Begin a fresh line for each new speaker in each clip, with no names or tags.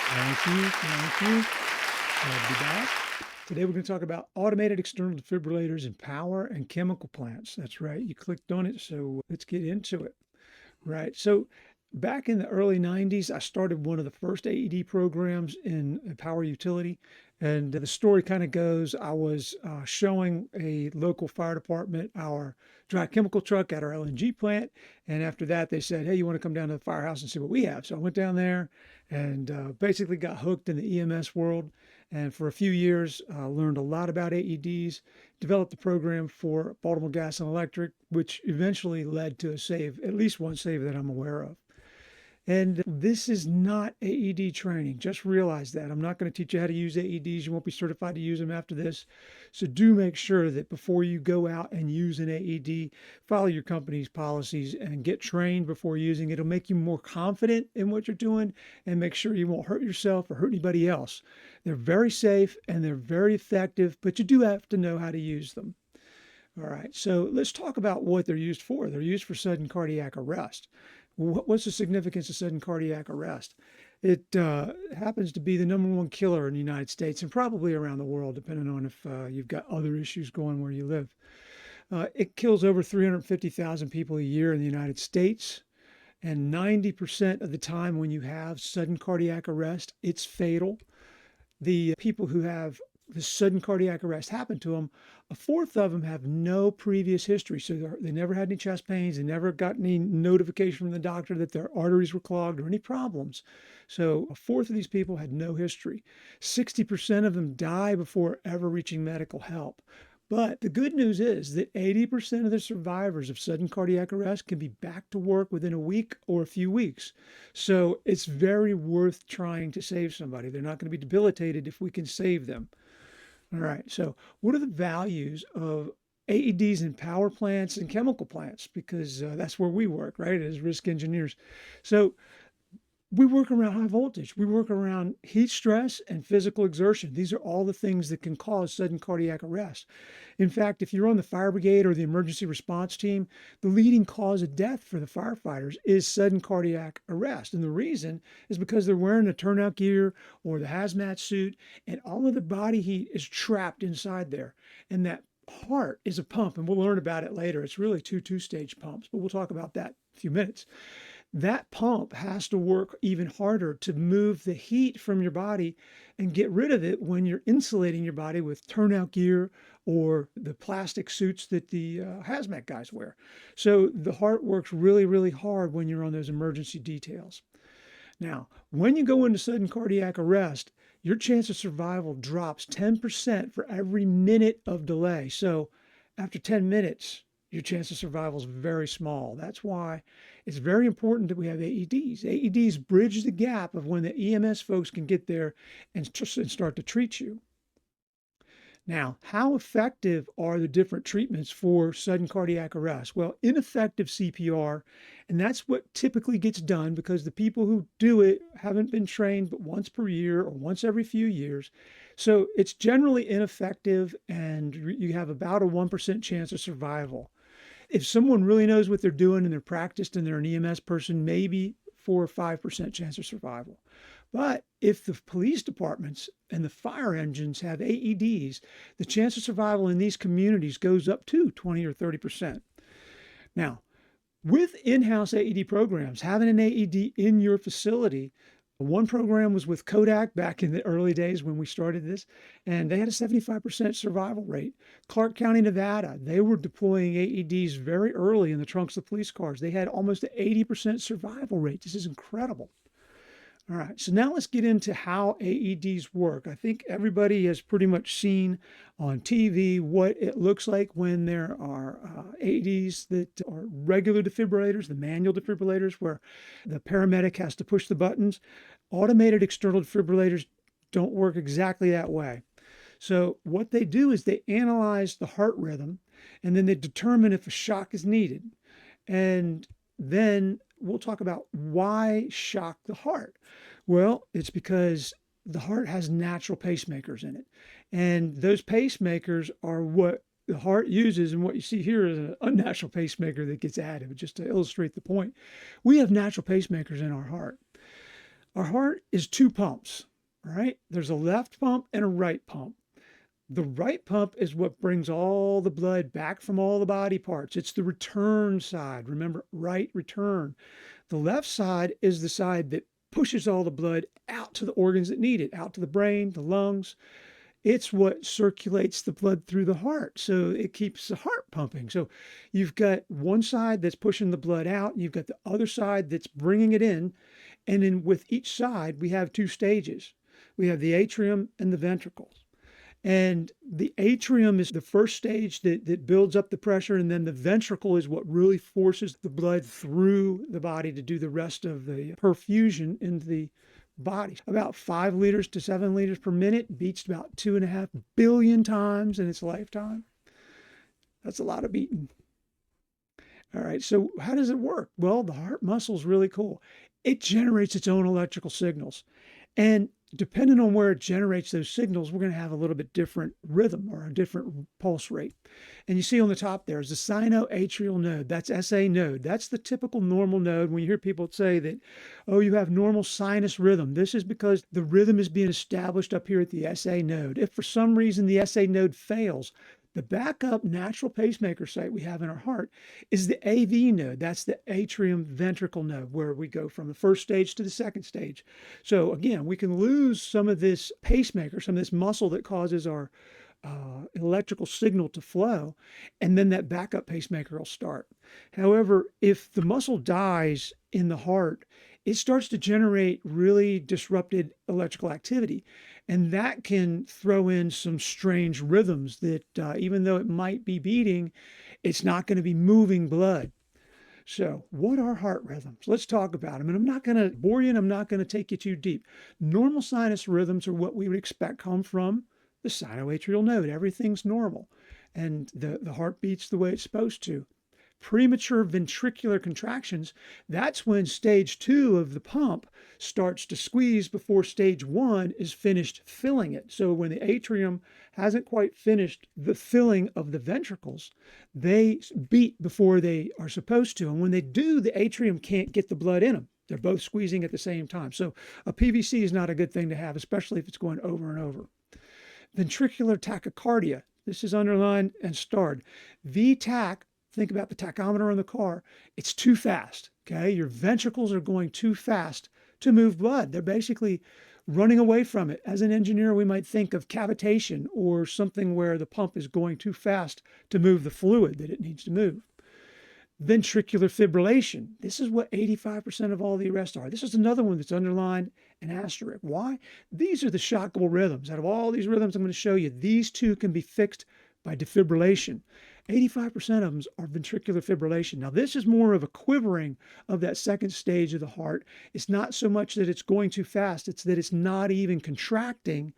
Thank you. Thank you. Glad to be back. Today we're going to talk about automated external defibrillators in power and chemical plants. That's right. You clicked on it. So let's get into it. Right. So back in the early 90s, I started one of the first AED programs in a power utility. And the story kind of goes I was showing a local fire department our dry chemical truck at our LNG plant. And after that, they said, "Hey, you want to come down to the firehouse and see what we have?" So I went down there and basically got hooked in the EMS world. And for a few years, learned a lot about AEDs, developed the program for Baltimore Gas and Electric, which eventually led to a save, at least one save that I'm aware of. And this is not AED training. Just realize that. I'm not going to teach you how to use AEDs. You won't be certified to use them after this. So do make sure that before you go out and use an AED, follow your company's policies and get trained before using it. It'll make you more confident in what you're doing and make sure you won't hurt yourself or hurt anybody else. They're very safe and they're very effective, but you do have to know how to use them. All right, so let's talk about what they're used for. They're used for sudden cardiac arrest. What's the significance of sudden cardiac arrest? It happens to be the number one killer in the United States and probably around the world, depending on if you've got other issues going where you live. It kills over 350,000 people a year in the United States. And 90% of the time when you have sudden cardiac arrest, it's fatal. The people who have the sudden cardiac arrest happen to them, a fourth of them have no previous history. So they never had any chest pains. They never got any notification from the doctor that their arteries were clogged or any problems. So a fourth of these people had no history. 60% of them die before ever reaching medical help. But the good news is that 80% of the survivors of sudden cardiac arrest can be back to work within a week or a few weeks. So it's very worth trying to save somebody. They're not going to be debilitated if we can save them. All right. So what are the values of AEDs in power plants and chemical plants? Because that's where we work, right, as risk engineers. So we work around high voltage. We work around heat stress and physical exertion. These are all the things that can cause sudden cardiac arrest. In fact, if you're on the fire brigade or the emergency response team, the leading cause of death for the firefighters is sudden cardiac arrest. And the reason is because they're wearing the turnout gear or the hazmat suit, and all of the body heat is trapped inside there. And that heart is a pump, and we'll learn about it later. It's really two-stage pumps, but we'll talk about that in a few minutes. That pump has to work even harder to move the heat from your body and get rid of it when you're insulating your body with turnout gear or the plastic suits that the hazmat guys wear. So the heart works really, really hard when you're on those emergency details. Now, when you go into sudden cardiac arrest, your chance of survival drops 10% for every minute of delay. So after 10 minutes, your chance of survival is very small. That's why it's very important that we have AEDs. AEDs bridge the gap of when the EMS folks can get there and start to treat you. Now, how effective are the different treatments for sudden cardiac arrest? Well, ineffective CPR, and that's what typically gets done because the people who do it haven't been trained but once per year or once every few years. So it's generally ineffective, and you have about a 1% chance of survival. If someone really knows what they're doing and they're practiced and they're an EMS person, maybe 4 or 5% chance of survival. But if the police departments and the fire engines have AEDs, the chance of survival in these communities goes up to 20 or 30%. Now, with in-house AED programs, having an AED in your facility, one program was with Kodak back in the early days when we started this, and they had a 75% survival rate. Clark County, Nevada, they were deploying AEDs very early in the trunks of police cars. They had almost an 80% survival rate. This is incredible. All right, so now let's get into how AEDs work. I think everybody has pretty much seen on TV what it looks like when there are AEDs that are regular defibrillators, the manual defibrillators, where the paramedic has to push the buttons. Automated external defibrillators don't work exactly that way. So what they do is they analyze the heart rhythm, and then they determine if a shock is needed. And then we'll talk about why shock the heart. Well, it's because the heart has natural pacemakers in it. And those pacemakers are what the heart uses. And what you see here is an unnatural pacemaker that gets added, just to illustrate the point. We have natural pacemakers in our heart. Our heart is two pumps, right? There's a left pump and a right pump. The right pump is what brings all the blood back from all the body parts. It's the return side. Remember, right return. The left side is the side that pushes all the blood out to the organs that need it, out to the brain, the lungs. It's what circulates the blood through the heart. So it keeps the heart pumping. So you've got one side that's pushing the blood out, and you've got the other side that's bringing it in. And then with each side, we have two stages. We have the atrium and the ventricles. And the atrium is the first stage that builds up the pressure, and then the ventricle is what really forces the blood through the body to do the rest of the perfusion into the body. About 5 liters to 7 liters per minute, beats about 2.5 billion times in its lifetime. That's a lot of beating. All right, so how does it work? Well, the heart muscle is really cool. It generates its own electrical signals. And depending on where it generates those signals, we're going to have a little bit different rhythm or a different pulse rate. And you see on the top there is the sinoatrial node. That's SA node. That's the typical normal node. When you hear people say that, oh, you have normal sinus rhythm, this is because the rhythm is being established up here at the SA node. If for some reason the SA node fails, the backup natural pacemaker site we have in our heart is the AV node. That's the atrium ventricle node, where we go from the first stage to the second stage. So again, we can lose some of this pacemaker, some of this muscle that causes our electrical signal to flow, and then that backup pacemaker will start. However, if the muscle dies in the heart, it starts to generate really disrupted electrical activity. And that can throw in some strange rhythms that even though it might be beating, it's not going to be moving blood. So what are heart rhythms? Let's talk about them. And I'm not going to bore you, and I'm not going to take you too deep. Normal sinus rhythms are what we would expect come from the sinoatrial node. Everything's normal. And the heart beats the way it's supposed to. Premature ventricular contractions, that's when stage 2 of the pump starts to squeeze before stage 1 is finished filling it. So when the atrium hasn't quite finished the filling of the ventricles, they beat before they are supposed to. And when they do, the atrium can't get the blood in them. They're both squeezing at the same time. So a PVC is not a good thing to have, especially if it's going over and over. Ventricular tachycardia. This is underlined and starred. VTach, think about the tachometer on the car. It's too fast, okay? Your ventricles are going too fast to move blood. They're basically running away from it. As an engineer, we might think of cavitation or something where the pump is going too fast to move the fluid that it needs to move. Ventricular fibrillation. This is what 85% of all the arrests are. This is another one that's underlined and asterisk. Why? These are the shockable rhythms. Out of all these rhythms I'm going to show you, these two can be fixed by defibrillation. 85% of them are ventricular fibrillation. Now, this is more of a quivering of that second stage of the heart. It's not so much that it's going too fast, it's that it's not even contracting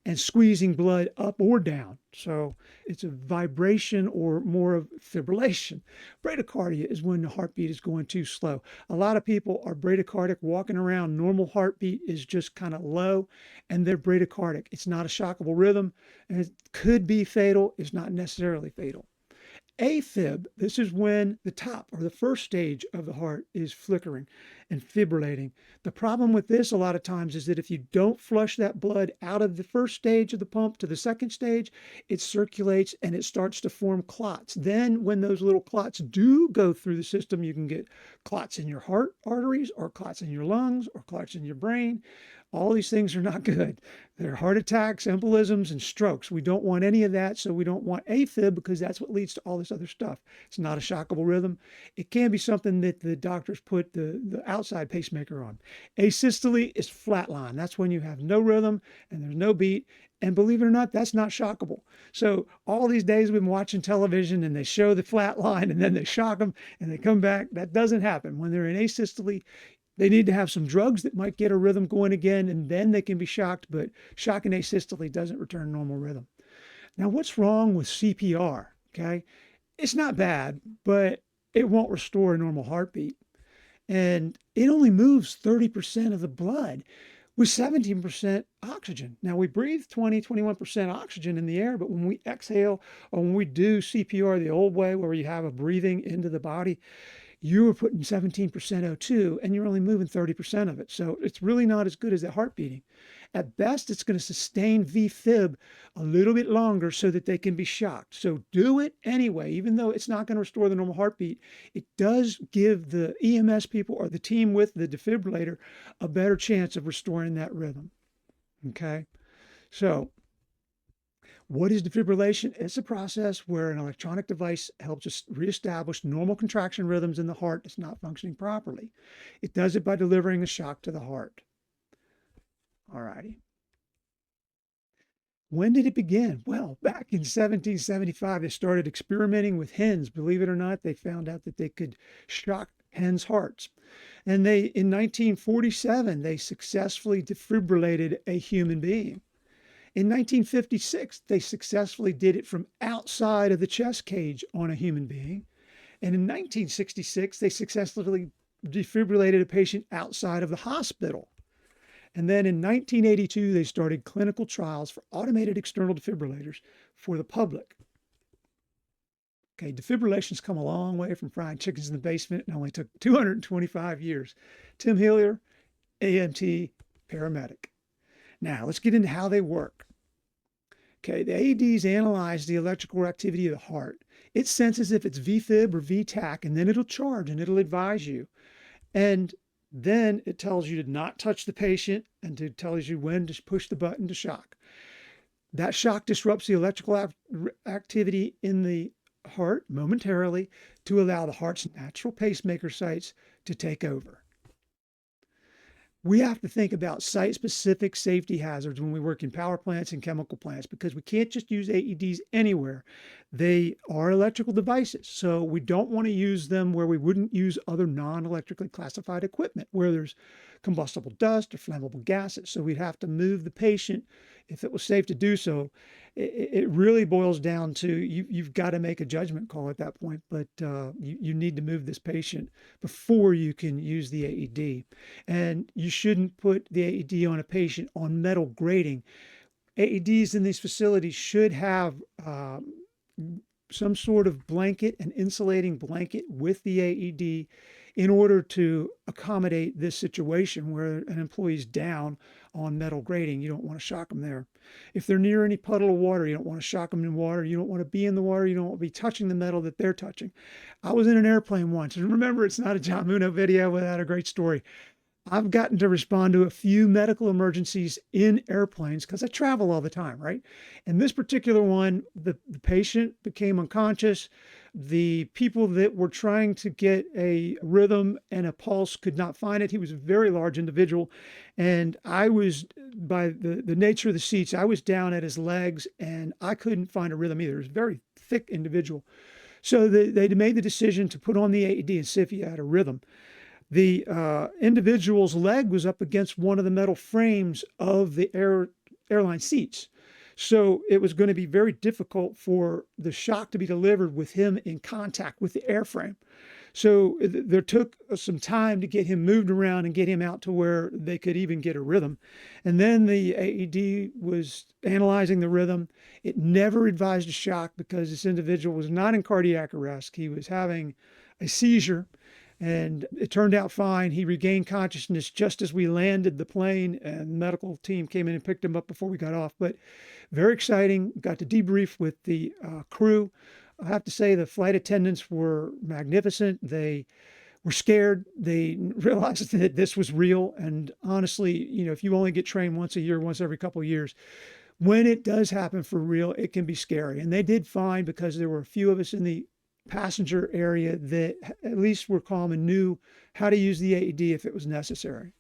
and squeezing blood up or down. So it's a vibration or more of fibrillation. Bradycardia is when the heartbeat is going too slow. A lot of people are bradycardic walking around. Normal heartbeat is just kind of low, and they're bradycardic. It's not a shockable rhythm, and it could be fatal. It's not necessarily fatal. AFib, this is when the top or the first stage of the heart is flickering and fibrillating. The problem with this a lot of times is that if you don't flush that blood out of the first stage of the pump to the second stage, it circulates and it starts to form clots. Then when those little clots do go through the system, you can get clots in your heart arteries or clots in your lungs or clots in your brain. All these things are not good. They're heart attacks, embolisms, and strokes. We don't want any of that, so we don't want AFib because that's what leads to all this other stuff. It's not a shockable rhythm. It can be something that the doctors put the outside pacemaker on. Asystole is flatline. That's when you have no rhythm and there's no beat. And believe it or not, that's not shockable. So all these days we've been watching television and they show the flat line and then they shock them and they come back. That doesn't happen. When they're in asystole, they need to have some drugs that might get a rhythm going again, and then they can be shocked, but shock and asystole doesn't return normal rhythm. Now, what's wrong with CPR? Okay, it's not bad, but it won't restore a normal heartbeat. And it only moves 30% of the blood with 17% oxygen. Now, we breathe 21% oxygen in the air, but when we exhale or when we do CPR the old way, where you have a breathing into the body, you were putting 17% O2 and you're only moving 30% of it. So it's really not as good as that heart beating. At best, it's going to sustain VFib a little bit longer so that they can be shocked. So do it anyway, even though it's not going to restore the normal heartbeat. It does give the EMS people or the team with the defibrillator a better chance of restoring that rhythm. Okay, so what is defibrillation? It's a process where an electronic device helps us reestablish normal contraction rhythms in the heart that's not functioning properly. It does it by delivering a shock to the heart. All righty. When did it begin? Well, back in 1775, they started experimenting with hens. Believe it or not, they found out that they could shock hens' hearts. And in 1947, they successfully defibrillated a human being. In 1956, they successfully did it from outside of the chest cage on a human being. And in 1966, they successfully defibrillated a patient outside of the hospital. And then in 1982, they started clinical trials for automated external defibrillators for the public. Okay, defibrillation's come a long way from frying chickens in the basement and only took 225 years. Tim Hillier, AMT, paramedic. Now, let's get into how they work. Okay, the AEDs analyze the electrical activity of the heart. It senses if it's VFib or VTAC, and then it'll charge and it'll advise you. And then it tells you to not touch the patient and it tells you when to push the button to shock. That shock disrupts the electrical activity in the heart momentarily to allow the heart's natural pacemaker sites to take over. We have to think about site-specific safety hazards when we work in power plants and chemical plants because we can't just use AEDs anywhere. They are electrical devices, so we don't want to use them where we wouldn't use other non-electrically classified equipment, where there's combustible dust or flammable gases. So we'd have to move the patient if it was safe to do so. It really boils down to you've got to make a judgment call at that point, but you need to move this patient before you can use the AED. And you shouldn't put the AED on a patient on metal grating. AEDs in these facilities should have some sort of blanket, an insulating blanket with the AED in order to accommodate this situation where an employee's down on metal grating. You don't want to shock them there. If they're near any puddle of water, you don't want to shock them in water. You don't want to be in the water. You don't want to be touching the metal that they're touching. I was in an airplane once, and remember, it's not a John Muno video without a great story. I've gotten to respond to a few medical emergencies in airplanes because I travel all the time, right? And this particular one, the patient became unconscious. The people that were trying to get a rhythm and a pulse could not find it. He was a very large individual. And I was, by the nature of the seats, I was down at his legs and I couldn't find a rhythm either. He was a very thick individual. So they made the decision to put on the AED and see if he had a rhythm. The individual's leg was up against one of the metal frames of the airline seats. So it was going to be very difficult for the shock to be delivered with him in contact with the airframe. So there took some time to get him moved around and get him out to where they could even get a rhythm. And then the AED was analyzing the rhythm. It never advised a shock because this individual was not in cardiac arrest. He was having a seizure. And it turned out fine. He regained consciousness just as we landed the plane, and the medical team came in and picked him up before we got off. But very exciting. Got to debrief with the crew. I have to say the flight attendants were magnificent. They were scared. They realized that this was real. And honestly, if you only get trained once a year, once every couple of years, when it does happen for real, it can be scary. And they did fine because there were a few of us in the passenger area that at least were calm and knew how to use the AED if it was necessary.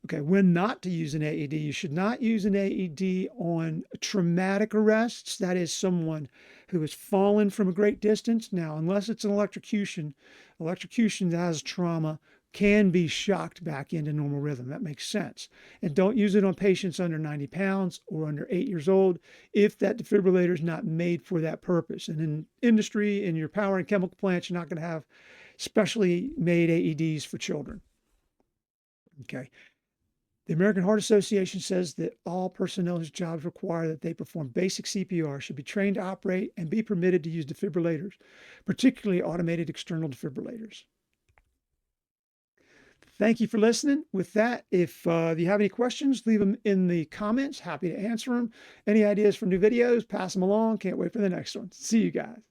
Okay, when not to use an AED, you should not use an AED on traumatic arrests. That is someone who has fallen from a great distance. Now, unless it's an electrocution that has trauma can be shocked back into normal rhythm. That makes sense. And don't use it on patients under 90 pounds or under 8 years old if that defibrillator is not made for that purpose. And in industry, in your power and chemical plants, you're not going to have specially made AEDs for children. Okay. The American Heart Association says that all personnel whose jobs require that they perform basic CPR should be trained to operate and be permitted to use defibrillators, particularly automated external defibrillators. Thank you for listening. With that, if you have any questions, leave them in the comments. Happy to answer them. Any ideas for new videos, pass them along. Can't wait for the next one. See you guys.